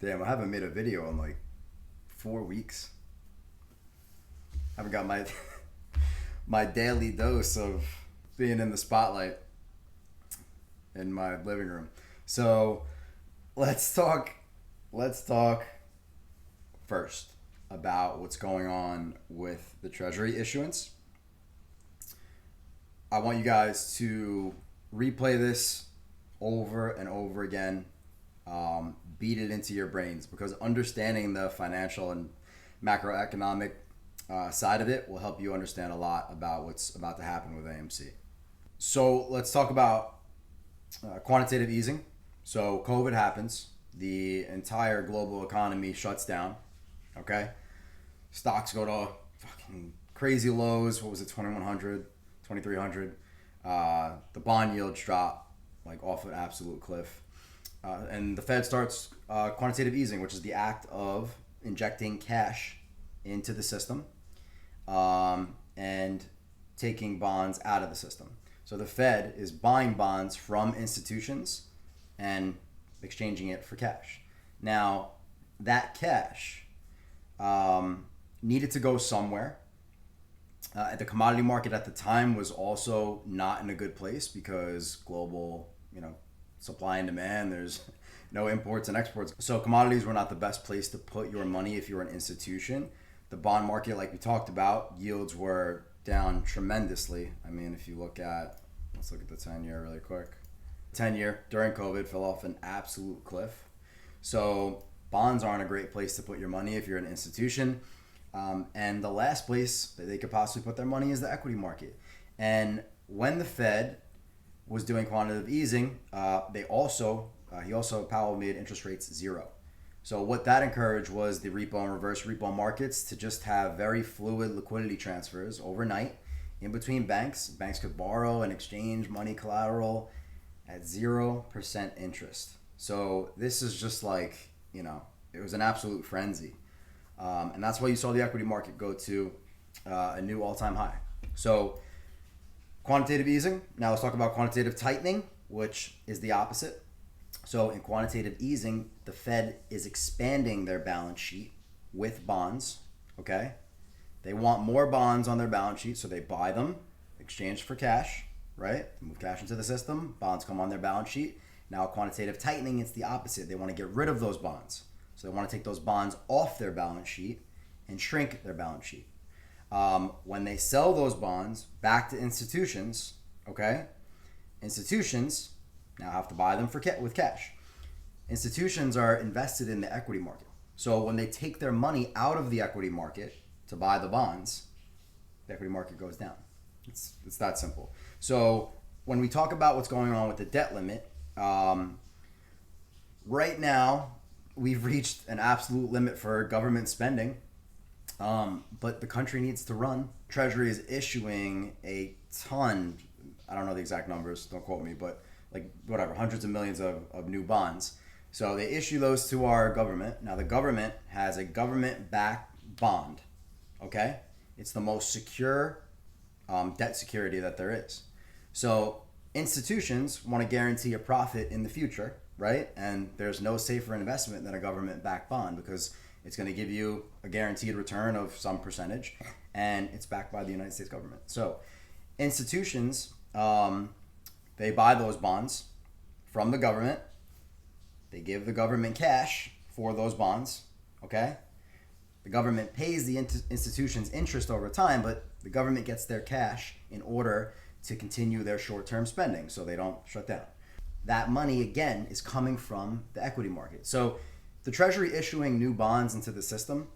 Damn, I haven't made a video in like 4 weeks. Haven't got my my daily dose of being in the spotlight in my living room. So let's talk. Let's talk first about what's going on with the Treasury issuance. I want you guys to replay this over and over again. Beat it into your brains because understanding the financial and macroeconomic side of it will help you understand a lot about what's about to happen with AMC. So let's talk about quantitative easing. So COVID happens, the entire global economy shuts down. Okay, stocks go to fucking crazy lows. What was it, 2100, 2300? The bond yields drop like off an absolute cliff. And the Fed starts quantitative easing, which is the act of injecting cash into the system and taking bonds out of the system. So the Fed is buying bonds from institutions and exchanging it for cash. Now, that cash needed to go somewhere. The commodity market at the time was also not in a good place because global, supply and demand, there's no imports and exports. So commodities were not the best place to put your money if you're an institution. The bond market, like we talked about, yields were down tremendously. I mean, if you let's look at the 10-year really quick. 10-year during COVID fell off an absolute cliff. So bonds aren't a great place to put your money if you're an institution. And the last place that they could possibly put their money is the equity market. And when the Fed was doing quantitative easing, Powell made interest rates zero. So what that encouraged was the repo and reverse repo markets to just have very fluid liquidity transfers overnight in between banks. Banks could borrow and exchange money collateral at 0% interest. So this is just like, it was an absolute frenzy. And that's why you saw the equity market go to a new all-time high. So quantitative easing. Now let's talk about quantitative tightening, which is the opposite. So in quantitative easing, the Fed is expanding their balance sheet with bonds, okay? They want more bonds on their balance sheet, so they buy them, exchange for cash, right? Move cash into the system, bonds come on their balance sheet. Now quantitative tightening, it's the opposite. They want to get rid of those bonds. So they want to take those bonds off their balance sheet and shrink their balance sheet. When they sell those bonds back to institutions, okay, institutions now have to buy them with cash. Institutions are invested in the equity market. So when they take their money out of the equity market to buy the bonds, the equity market goes down. It's that simple. So when we talk about what's going on with the debt limit, right now we've reached an absolute limit for government spending. But the country needs to run. Treasury is issuing a ton, I don't know the exact numbers, don't quote me, but hundreds of millions of new bonds. So they issue those to our government. Now the government has a government-backed bond, okay? It's the most secure debt security that there is. So institutions want to guarantee a profit in the future, right? And there's no safer investment than a government-backed bond because it's going to give you a guaranteed return of some percentage, and it's backed by the United States government. So institutions, they buy those bonds from the government. They give the government cash for those bonds, okay? The government pays the institutions interest over time, but the government gets their cash in order to continue their short-term spending so they don't shut down. That money, again, is coming from the equity market. So the Treasury issuing new bonds into the system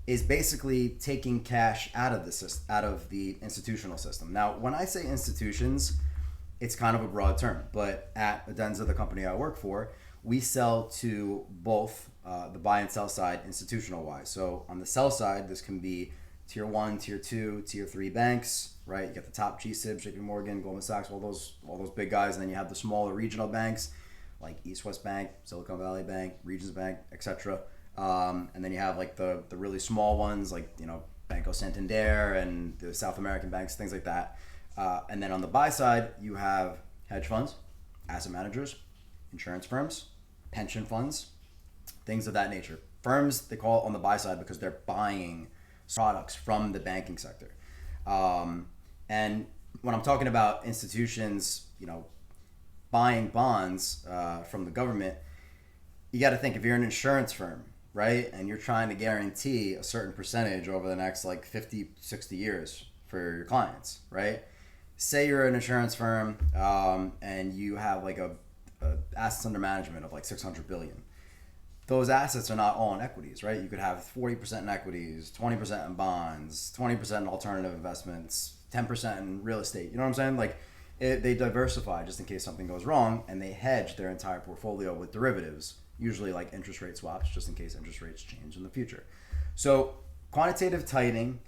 is basically taking cash out of the institutional system. Now, when I say institutions, it's kind of a broad term, but at Adenza, the company I work for, we sell to both the buy and sell side institutional-wise. So on the sell side, this can be tier 1, tier 2, tier 3 banks, right? You get the top GSIBs, JP Morgan, Goldman Sachs, all those big guys, and then you have the smaller regional banks like East West Bank, Silicon Valley Bank, Regions Bank, etc. And then you have like the really small ones like Banco Santander and the South American banks, things like that. And then on the buy side, you have hedge funds, asset managers, insurance firms, pension funds, things of that nature. Firms, they call it on the buy side because they're buying products from the banking sector. And when I'm talking about institutions, buying bonds from the government, you got to think if you're an insurance firm, right? And you're trying to guarantee a certain percentage over the next like 50, 60 years for your clients, right? Say you're an insurance firm and you have like a assets under management of like 600 billion. Those assets are not all in equities, right? You could have 40% in equities, 20% in bonds, 20% in alternative investments, 10% in real estate. You know what I'm saying? Like they diversify just in case something goes wrong, and they hedge their entire portfolio with derivatives, usually like interest rate swaps, just in case interest rates change in the future. So quantitative tightening,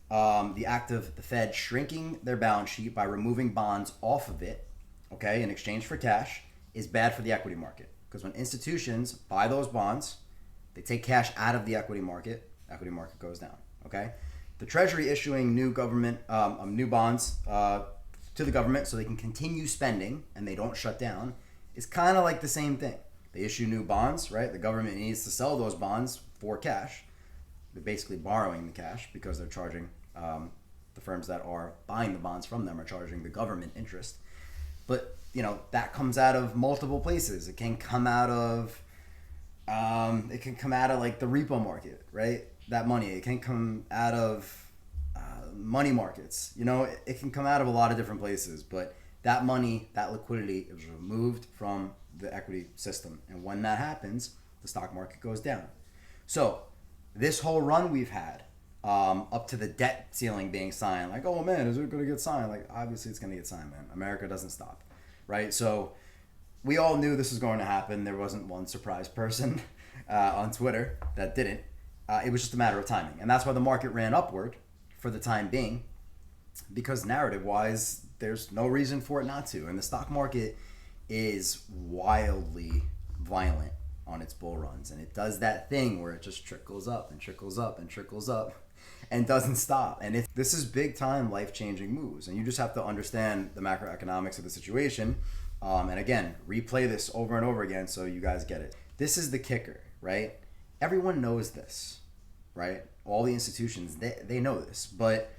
the act of the Fed shrinking their balance sheet by removing bonds off of it, okay, in exchange for cash, is bad for the equity market. Because when institutions buy those bonds, they take cash out of the equity market goes down, okay? The Treasury issuing new bonds to the government so they can continue spending and they don't shut down is kind of like the same thing. They issue new bonds, right? The government needs to sell those bonds for cash. They're basically borrowing the cash because they're charging, the firms that are buying the bonds from them are charging the government interest. But, that comes out of multiple places. It can come out of like the repo market, right? That money. It can come out of money markets. It can come out of a lot of different places, but that money, that liquidity is removed from the equity system. And when that happens, the stock market goes down. So this whole run we've had, up to the debt ceiling being signed, like, oh man, is it going to get signed? Like, obviously it's going to get signed, man. America doesn't stop, right? So we all knew this was going to happen. There wasn't one surprised person on Twitter that didn't. It was just a matter of timing. And that's why the market ran upward for the time being, because narrative-wise, there's no reason for it not to. And the stock market is wildly violent on its bull runs. And it does that thing where it just trickles up and trickles up and trickles up and doesn't stop. And this is big-time, life-changing moves. And you just have to understand the macroeconomics of the situation. And again, replay this over and over again so you guys get it. This is the kicker, right? Everyone knows this, right? All the institutions, they know this. But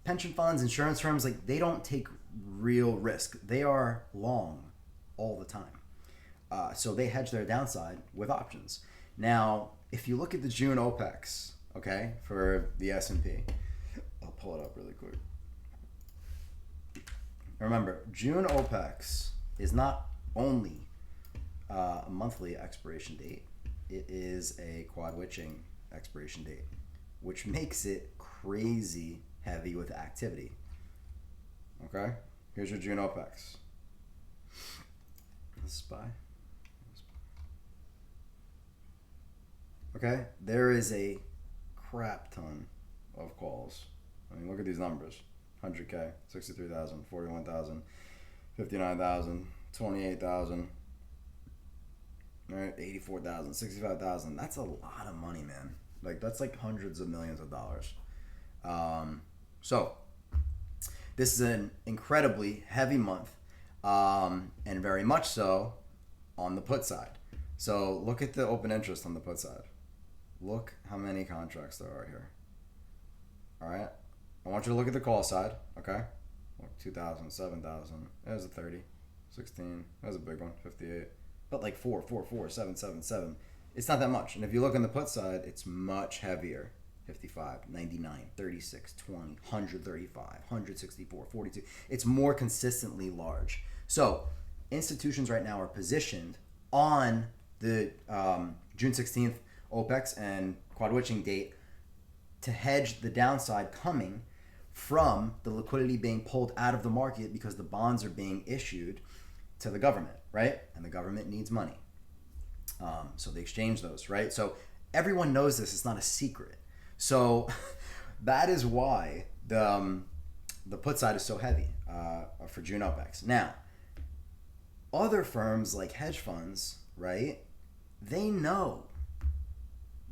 pension funds, insurance firms, like, they don't take real risk. They are long all the time. So they hedge their downside with options. Now, if you look at the June OPEX, okay, for the S&P, I'll pull it up really quick. Remember, June OPEX is not only a monthly expiration date, it is a quad witching expiration date, which makes it crazy heavy with activity. Okay, here's your June OPEX. SPY. Okay, there is a crap ton of calls. I mean, look at these numbers. 100K, 63,000, 41,000, 59,000, 28,000, right? 84,000, 65,000. That's a lot of money, man. Like, that's like hundreds of millions of dollars. So this is an incredibly heavy month, and very much so on the put side. So look at the open interest on the put side. Look how many contracts there are here. All right. I want you to look at the call side, okay? Look, 2,000, 7,000. There's a 30, 16. There's a big one, 58. But like 4, 4, 4, 7, 7, 7. It's not that much. And if you look on the put side, it's much heavier. 55, 99, 36, 20, 135, 164, 42. It's more consistently large. So institutions right now are positioned on the June 16th OPEX and quad witching date to hedge the downside coming from the liquidity being pulled out of the market because the bonds are being issued to the government, right? And the government needs money. So they exchange those, right? So everyone knows this. It's not a secret. So that is why the put side is so heavy for June OPEX. Now, other firms like hedge funds, right? They know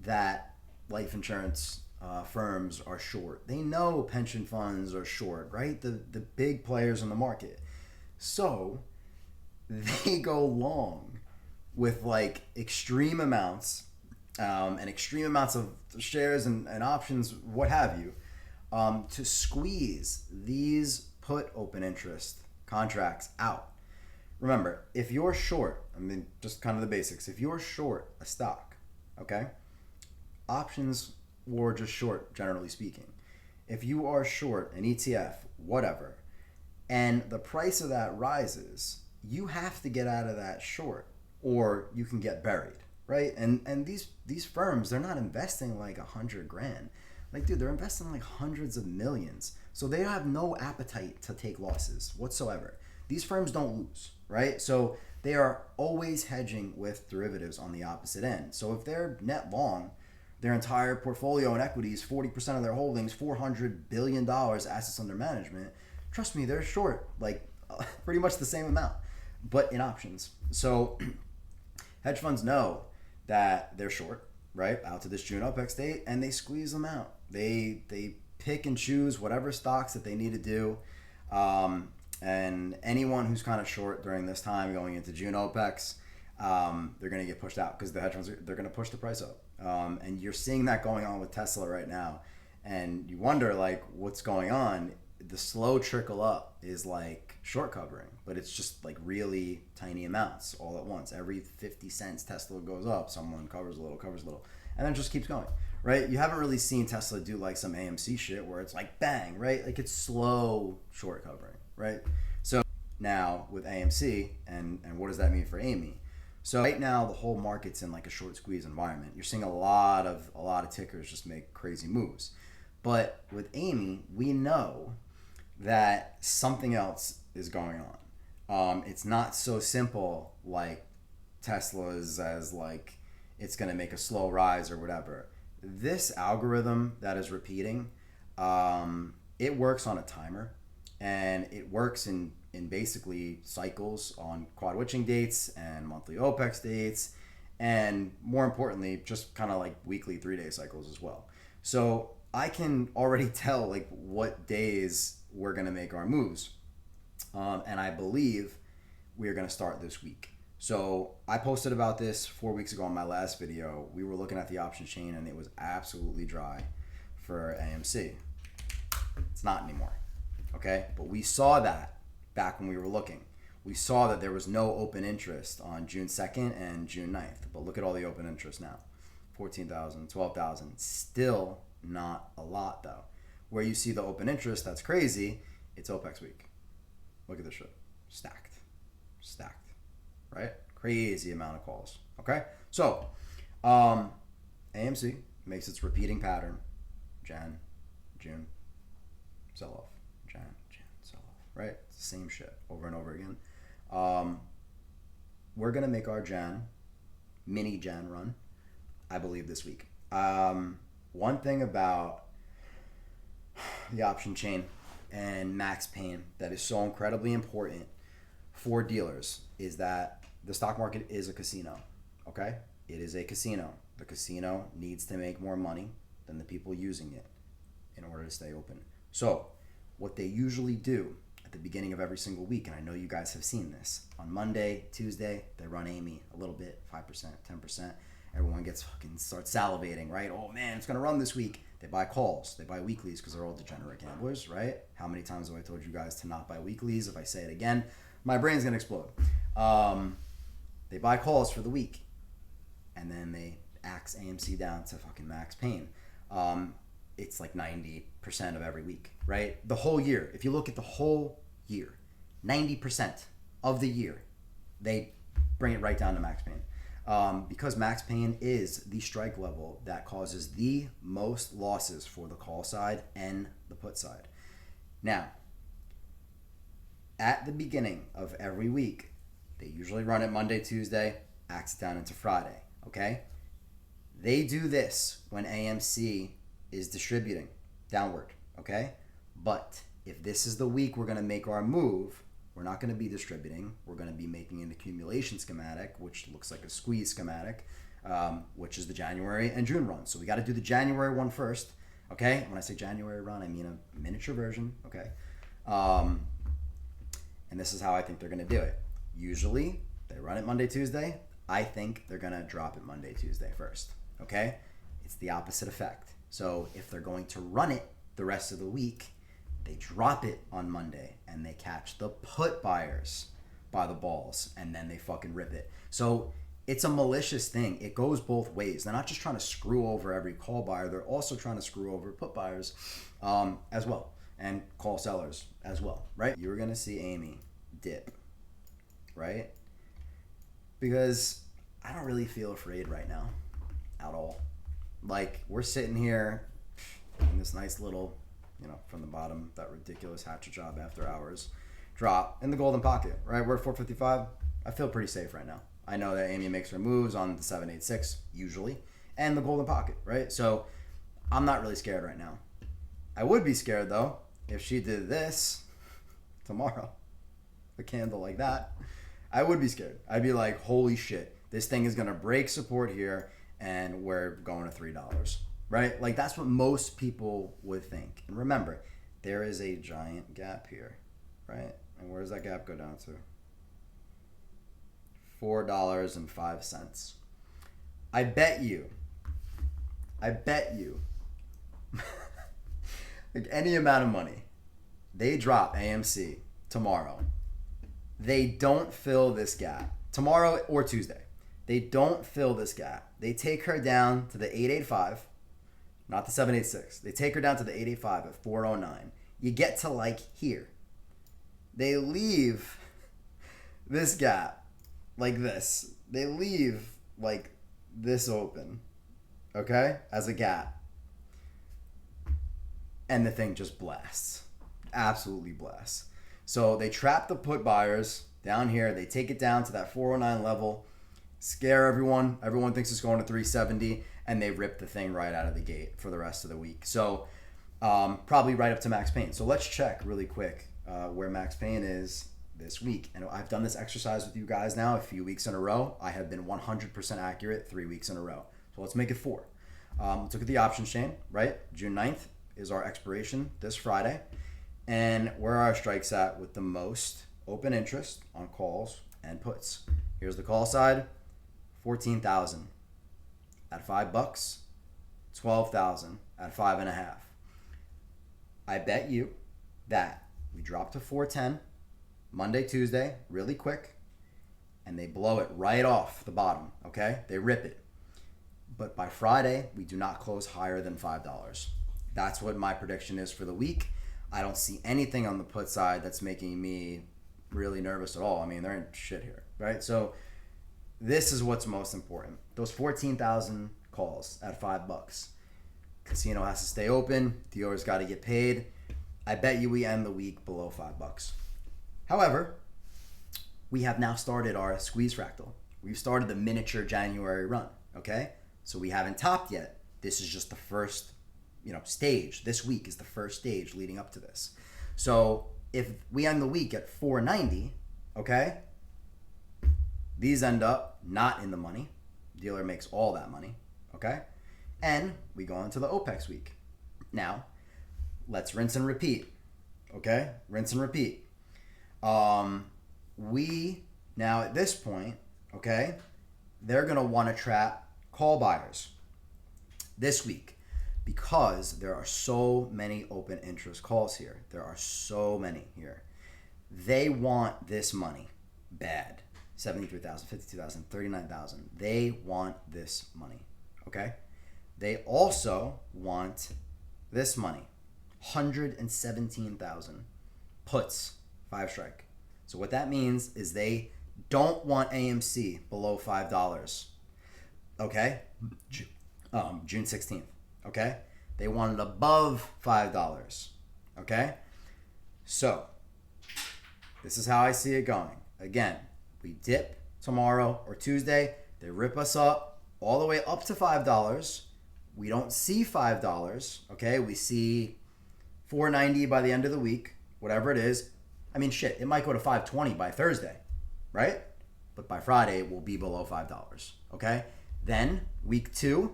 that life insurance firms are short. They know pension funds are short, right? The big players in the market. So they go long with like extreme amounts and extreme amounts of shares and options, what have you, to squeeze these put open interest contracts out. Remember, if you're short, I mean, just kind of the basics, if you're short a stock, okay, options or just short, generally speaking, if you are short an ETF, whatever, and the price of that rises, you have to get out of that short or you can get buried, right? And these firms, they're not investing like 100 grand. Like, dude, they're investing like hundreds of millions. So they have no appetite to take losses whatsoever. These firms don't lose, right? So they are always hedging with derivatives on the opposite end. So if they're net long their entire portfolio in equities, 40% of their holdings, $400 billion assets under management, trust me, they're short like pretty much the same amount, but in options. So hedge funds know that they're short, right, out to this June OPEX date, and they squeeze them out. They pick and choose whatever stocks that they need to do. And anyone who's kind of short during this time going into June OPEX, they're going to get pushed out because the hedge funds, they're going to push the price up. And you're seeing that going on with Tesla right now. And you wonder, like, what's going on? The slow trickle up is like short covering, but it's just like really tiny amounts all at once. Every 50 cents Tesla goes up, someone covers a little, and then it just keeps going, right? You haven't really seen Tesla do like some AMC shit where it's like bang, right? Like it's slow short covering, right? So now with AMC, and what does that mean for Amy? So right now the whole market's in like a short squeeze environment. You're seeing a lot of tickers just make crazy moves. But with Amy, we know that something else is going on. It's not so simple like Tesla's as like it's going to make a slow rise or whatever. This algorithm that is repeating, it works on a timer, and it works in basically cycles on quad witching dates and monthly OPEX dates, and more importantly, just kind of like weekly 3-day cycles as well. So I can already tell like what days we're going to make our moves. And I believe we are going to start this week. So I posted about this 4 weeks ago on my last video. We were looking at the option chain and it was absolutely dry for AMC. It's not anymore. Okay. But we saw that back when we were looking. We saw that there was no open interest on June 2nd and June 9th. But look at all the open interest now. 14,000, 12,000. Still not a lot though. Where you see the open interest, that's crazy. It's OPEX week. Look at this shit. Stacked. Right? Crazy amount of calls. Okay? So, AMC makes its repeating pattern. Jan, June, sell off. Jan, sell off. Right? It's the same shit over and over again. We're going to make our mini Jan run, I believe, this week. One thing about the option chain and max pain that is so incredibly important for dealers is that the stock market is a casino. Okay? It is a casino. The casino needs to make more money than the people using it in order to stay open. So what they usually do at the beginning of every single week, and I know you guys have seen this, on Monday, Tuesday, they run Amy a little bit, 5%, 10%. Everyone gets fucking starts salivating, right? Oh man, it's gonna run this week. They buy calls, they buy weeklies because they're all degenerate gamblers, right? How many times have I told you guys to not buy weeklies? If I say it again, my brain's gonna explode. They buy calls for the week, and then they axe AMC down to fucking max pain. It's like 90% of every week, right? The whole year. If you look at the whole year, 90% of the year, they bring it right down to max pain. Because max pain is the strike level that causes the most losses for the call side and the put side. Now, at the beginning of every week, they usually run it Monday, Tuesday, axe it down into Friday, okay? They do this when AMC is distributing downward, okay? But if this is the week we're going to make our move, we're not going to be distributing. We're going to be making an accumulation schematic, which looks like a squeeze schematic, which is the January and June run. So we got to do the January one first, okay? When I say January run, I mean a miniature version, okay? And this is how I think they're going to do it. Usually, they run it Monday, Tuesday, I think they're going to drop it Monday, Tuesday first. Okay? It's the opposite effect. So if they're going to run it the rest of the week, they drop it on Monday and they catch the put buyers by the balls and then they fucking rip it. So it's a malicious thing. It goes both ways. They're not just trying to screw over every call buyer. They're also trying to screw over put buyers as well, and call sellers as well, right? You're going to see Amy dip, right? Because I don't really feel afraid right now at all. Like, we're sitting here in this nice little, from the bottom, that ridiculous hatchet job after hours drop in the golden pocket, right? We're at 455. I feel pretty safe right now. I know that Amy makes her moves on the 786 usually and the golden pocket, right? So I'm not really scared right now. I would be scared though if she did this tomorrow, a candle like that. I would be scared. I'd be like, holy shit, this thing is going to break support here and we're going to $3, right? Like, that's what most people would think. And remember, there is a giant gap here, right? And where does that gap go down to? $4.05. I bet you, like any amount of money, they drop AMC tomorrow. They don't fill this gap. Tomorrow or Tuesday. They don't fill this gap. They take her down to the 885, not the 786. They take her down to the 885 at 409. You get to like here. They leave this gap like this. They leave like this open, okay, as a gap. And the thing just blasts. Absolutely blasts. So they trap the put buyers down here. They take it down to that 409 level, scare everyone. Everyone thinks it's going to 370, and they rip the thing right out of the gate for the rest of the week. So probably right up to max pain. So let's check really quick where max pain is this week. And I've done this exercise with you guys now a few weeks in a row. I have been 100% accurate 3 weeks in a row. So let's make it 4. Let's look at the options chain, right? June 9th is our expiration this Friday. And where are our strikes at with the most open interest on calls and puts? Here's the call side, 14,000 at $5, 12,000 at 5.5. I bet you that we drop to 410 Monday, Tuesday, really quick, and they blow it right off the bottom, okay? They rip it. But by Friday, we do not close higher than $5. That's what my prediction is for the week. I don't see anything on the put side that's making me really nervous at all. I mean, they're in shit here, right? So this is what's most important. Those 14,000 calls at $5. Casino has to stay open. Dealer's got to get paid. I bet you we end the week below $5. However, we have now started our squeeze fractal. We've started the miniature January run, okay? So we haven't topped yet. This is just the first, stage. This week is the first stage leading up to this. So if we end the week at 490, okay, these end up not in the money. Dealer makes all that money, okay? And we go into the OPEX week. Now, let's rinse and repeat, okay? Rinse and repeat. We, now at this point, okay, they're going to want to trap call buyers this week because there are so many open interest calls here. There are so many here. They want this money bad. 73,000, 52,000, 39,000. They want this money, okay? They also want this money, 117,000 puts, 5 strike. So what that means is they don't want AMC below $5, okay? June 16th, okay? They want it above $5, okay? So this is how I see it going. Again, we dip tomorrow or Tuesday. They rip us up all the way up to $5. We don't see $5, okay? We see $4.90 by the end of the week, whatever it is. I mean, shit, it might go to $5.20 by Thursday, right? But by Friday, it will be below $5, okay? Then, week 2,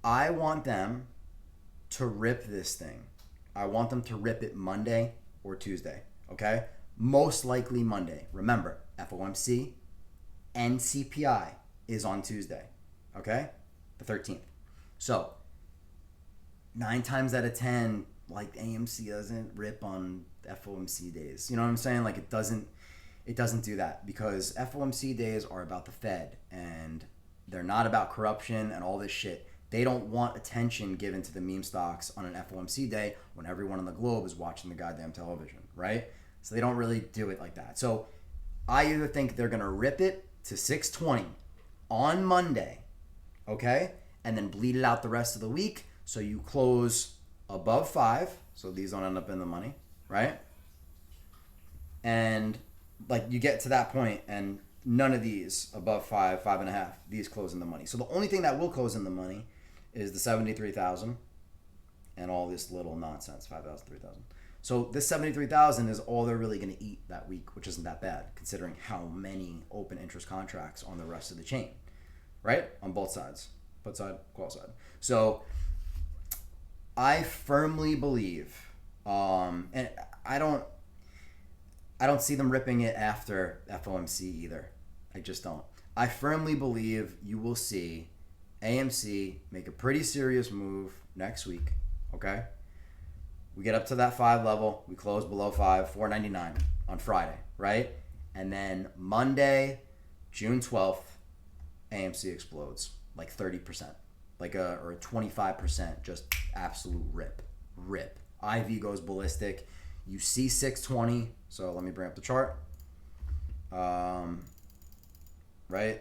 I want them to rip this thing. I want them to rip it Monday or Tuesday, okay? Most likely Monday. Remember, FOMC and CPI is on Tuesday, okay? The 13th. So 9 times out of 10, like AMC doesn't rip on FOMC days. You know what I'm saying? Like it doesn't do that, because FOMC days are about the Fed and they're not about corruption and all this shit. They don't want attention given to the meme stocks on an FOMC day when everyone on the globe is watching the goddamn television, right? So they don't really do it like that. So I either think they're going to rip it to 620 on Monday, okay? And then bleed it out the rest of the week so you close above 5, so these don't end up in the money, right? And like you get to that point and none of these above 5, 5.5, these close in the money. So the only thing that will close in the money is the 73,000 and all this little nonsense, 5,000, 3,000. So this 73,000 is all they're really going to eat that week, which isn't that bad considering how many open interest contracts on the rest of the chain, right? On both sides, put side, call side. So I firmly believe, and I don't see them ripping it after FOMC either. I just don't. I firmly believe you will see AMC make a pretty serious move next week, okay? We get up to that 5 level. We close below 5, 499 on Friday, right? And then Monday, June 12th, AMC explodes like 30%, or a 25%, just absolute rip. IV goes ballistic. You see 620. So let me bring up the chart. Right.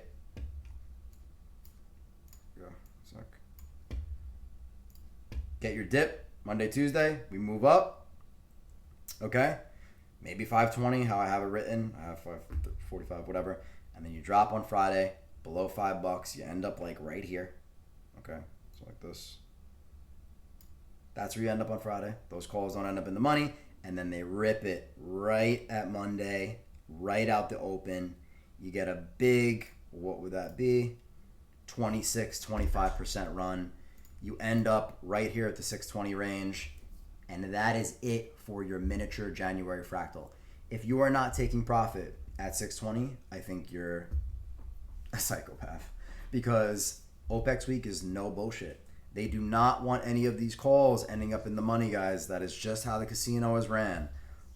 Go. Suck. Get your dip. Monday, Tuesday, we move up. Okay. Maybe 520, how I have it written. I have 545, whatever. And then you drop on Friday below $5. You end up like right here. Okay. So like this. That's where you end up on Friday. Those calls don't end up in the money. And then they rip it right at Monday, right out the open. You get a big, what would that be? 26, 25% run. You end up right here at the 620 range. And that is it for your miniature January fractal. If you are not taking profit at 620, I think you're a psychopath. Because OPEX week is no bullshit. They do not want any of these calls ending up in the money, guys. That is just how the casino is ran.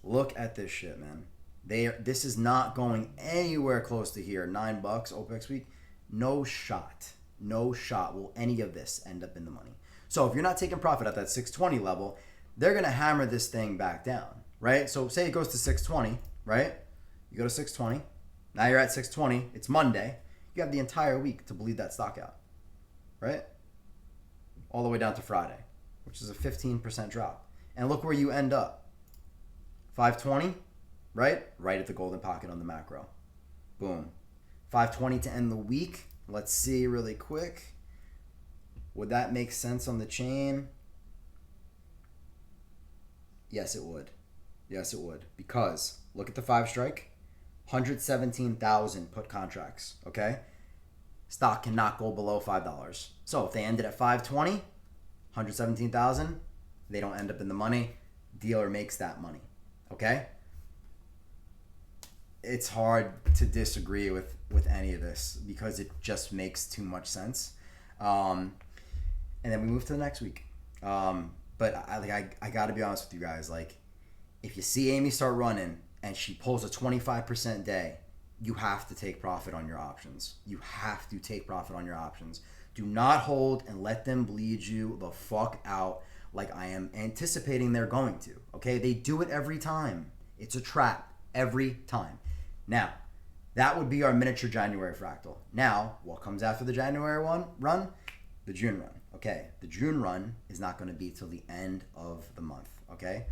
Look at this shit, man. This is not going anywhere close to here. $9 OPEX week. No shot will any of this end up in the money. So if you're not taking profit at that 620 level, they're going to hammer this thing back down, right? So say it goes to 620, right? You go to 620. Now you're at 620. It's Monday. You have the entire week to bleed that stock out, right? All the way down to Friday, which is a 15% drop. And look where you end up. 520, right? Right at the golden pocket on the macro. Boom. 520 to end the week. Let's see really quick. Would that make sense on the chain? Yes, it would. Yes, it would. Because look at the 5 strike. 117,000 put contracts, okay? Stock cannot go below $5. So if they ended at 520, 117,000, they don't end up in the money. Dealer makes that money. Okay? It's hard to disagree with any of this because it just makes too much sense. And then we move to the next week. But I got to be honest with you guys. Like, if you see Amy start running and she pulls a 25% day, you have to take profit on your options. You have to take profit on your options. Do not hold and let them bleed you the fuck out like I am anticipating they're going to. Okay? They do it every time. It's a trap every time. Now, that would be our miniature January fractal. Now, what comes after the January run? The June run. Okay? The June run is not going to be till the end of the month. Okay?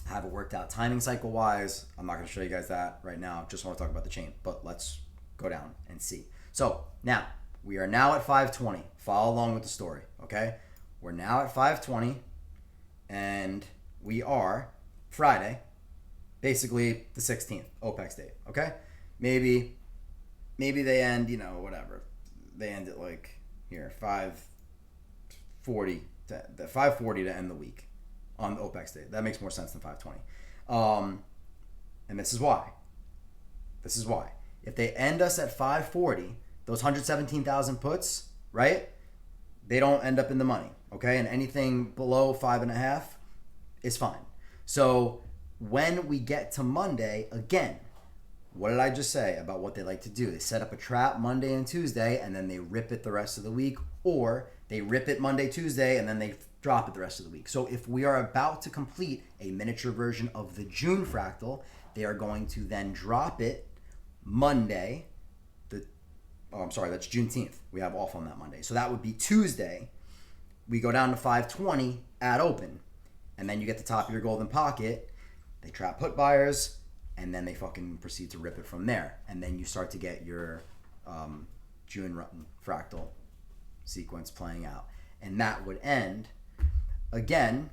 I have it worked out timing cycle wise. I'm not going to show you guys that right now. Just want to talk about the chain. But let's go down and see. So now we are now at 520. Follow along with the story. Okay. We're now at 520 and we are Friday, basically the 16th OPEX date. Okay. Maybe they end, whatever. They end at like here, 540 to end the week. On the OPEX day. That makes more sense than 520. And this is why. If they end us at 540, those 117,000 puts, right? They don't end up in the money, okay? And anything below 5.5 is fine. So when we get to Monday, again, what did I just say about what they like to do? They set up a trap Monday and Tuesday, and then they rip it the rest of the week, or they rip it Monday, Tuesday, and then they drop it the rest of the week. So if we are about to complete a miniature version of the June fractal, they are going to then drop it Monday. That's Juneteenth. We have off on that Monday. So that would be Tuesday. We go down to 520 at open, and then you get the top of your golden pocket. They trap put buyers, and then they fucking proceed to rip it from there. And then you start to get your June fractal sequence playing out. And that would end, again,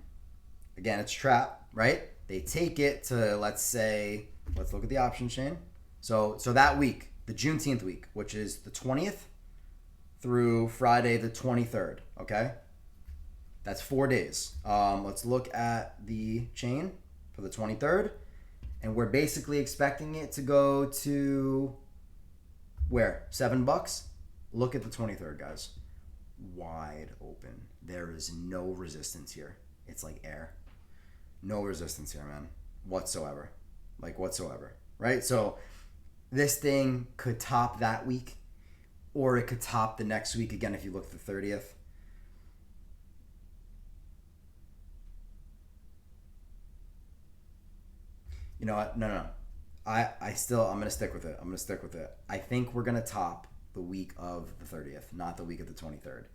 it's trap, right? They take it to, let's look at the option chain. So that week, the Juneteenth week, which is the 20th through Friday the 23rd, okay? That's 4 days. Let's look at the chain for the 23rd. And we're basically expecting it to go to where? $7? Look at the 23rd, guys. Wide open. There is no resistance here. It's like air. No resistance here, man. Whatsoever. Right? So this thing could top that week, or it could top the next week again if you look at the 30th. You know what? No. I'm going to stick with it. I think we're going to top the week of the 30th, not the week of the 23rd.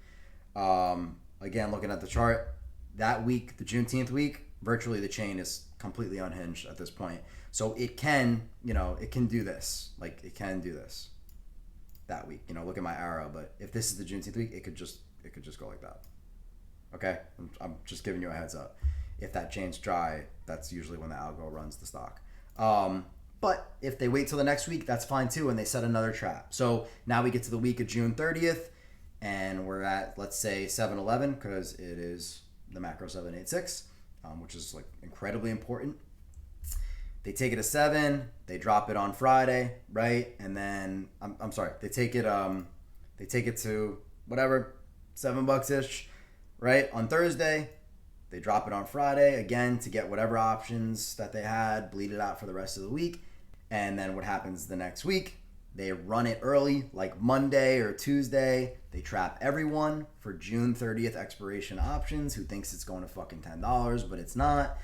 Again, looking at the chart, that week, the Juneteenth week, virtually the chain is completely unhinged at this point. So it can do this. Like, it can do this that week. Look at my arrow. But if this is the Juneteenth week, it could just go like that. Okay? I'm just giving you a heads up. If that chain's dry, that's usually when the algo runs the stock. But if they wait till the next week, that's fine too, and they set another trap. So now we get to the week of June 30th, and we're at, let's say, 7-11, because it is the macro 786, which is like incredibly important. They take it to 7, they drop it on Friday, right? And then they take it to whatever, $7-ish, right? On Thursday. They drop it on Friday, again, to get whatever options that they had, bleed it out for the rest of the week. And then what happens the next week? They run it early, like Monday or Tuesday. They trap everyone for June 30th expiration options who thinks it's going to fucking $10, but it's not.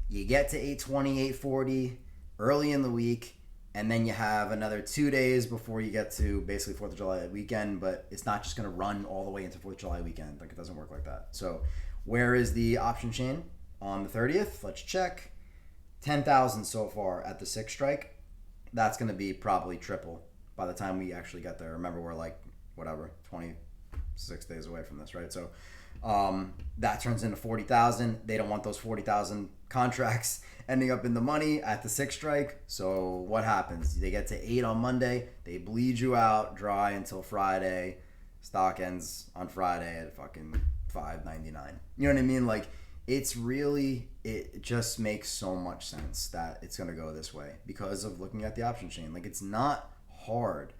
You get to 820, 840 early in the week, and then you have another 2 days before you get to basically 4th of July weekend, but it's not just going to run all the way into 4th of July weekend. Like, it doesn't work like that. So where is the option chain on the 30th? Let's check. 10,000 so far at the 6 strike. That's going to be probably triple by the time we actually get there. Remember, we're like, 26 days away from this, right? So that turns into 40,000. They don't want those 40,000 contracts ending up in the money at the 6 strike. So what happens? They get to 8 on Monday. They bleed you out dry until Friday. Stock ends on Friday at fucking $5.99. You know what I mean? Like, it just makes so much sense that it's going to go this way because of looking at the option chain. Like, it's not hard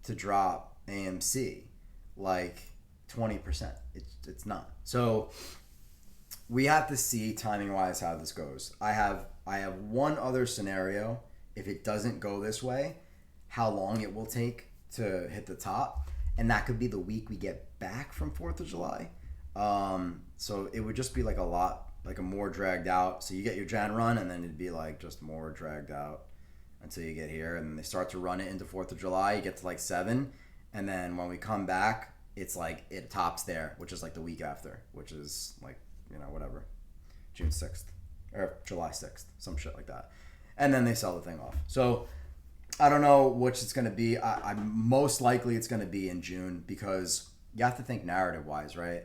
to drop AMC like 20%. It's not. So we have to see timing wise how this goes. I have one other scenario. If it doesn't go this way, how long it will take to hit the top, and that could be the week we get back from 4th of July. So it would just be like a more dragged out. So you get your Jan run, and then it'd be like just more dragged out until you get here, and then they start to run it into 4th of July. You get to like 7, and then when we come back, it's like it tops there, which is like the week after, which is like, whatever, June 6th or July 6th, some shit like that, and then they sell the thing off. So I don't know which it's going to be. I'm most likely it's going to be in June, because you have to think narrative wise, right?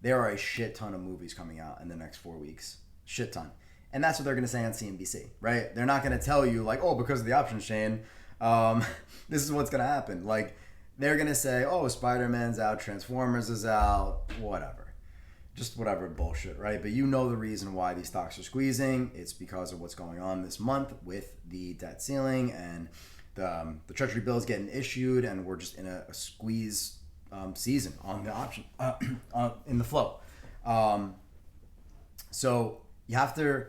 There are a shit ton of movies coming out in the next 4 weeks. Shit ton. And that's what they're going to say on CNBC, right? They're not going to tell you, like, oh, because of the option chain, this is what's going to happen. Like, they're going to say, oh, Spider-Man's out, Transformers is out, whatever. Just whatever bullshit, right? But you know the reason why these stocks are squeezing. It's because of what's going on this month with the debt ceiling and the treasury bill is getting issued, and we're just in a squeeze season on the option in the flow. So you have to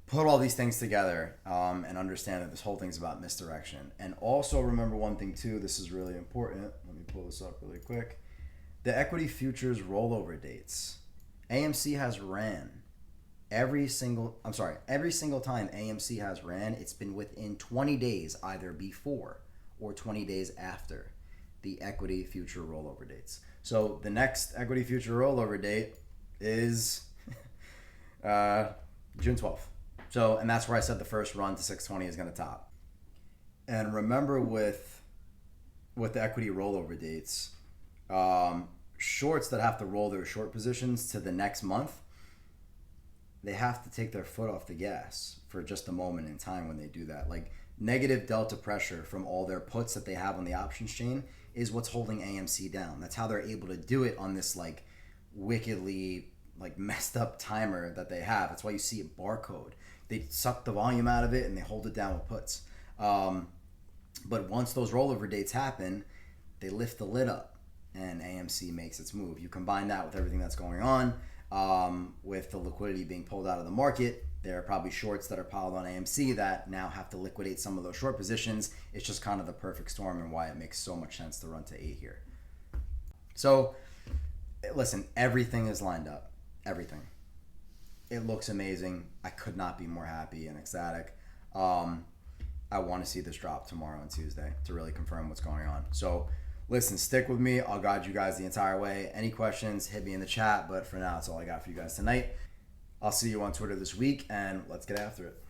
put all these things together and understand that this whole thing's about misdirection. And also remember one thing too, this is really important. Let me pull this up really quick. The equity futures rollover dates. AMC has ran every single time AMC has ran, it's been within 20 days, either before or 20 days after the equity future rollover dates. So the next equity future rollover date is June 12th. So, and that's where I said the first run to 620 is going to top. And remember with the equity rollover dates, shorts that have to roll their short positions to the next month, they have to take their foot off the gas for just a moment in time when they do that. Like negative delta pressure from all their puts that they have on the options chain is what's holding AMC down. That's how they're able to do it on this like wickedly like messed up timer that they have. That's why you see a barcode. They suck the volume out of it and they hold it down with puts. But once those rollover dates happen, they lift the lid up and AMC makes its move. You combine that with everything that's going on, with the liquidity being pulled out of the market. There are probably shorts that are piled on AMC that now have to liquidate some of those short positions. It's just kind of the perfect storm and why it makes so much sense to run to 8 here. So, listen, everything is lined up. Everything. It looks amazing. I could not be more happy and ecstatic. I want to see this drop tomorrow and Tuesday to really confirm what's going on. So listen, stick with me. I'll guide you guys the entire way. Any questions, hit me in the chat. But for now, that's all I got for you guys tonight. I'll see you on Twitter this week, and let's get after it.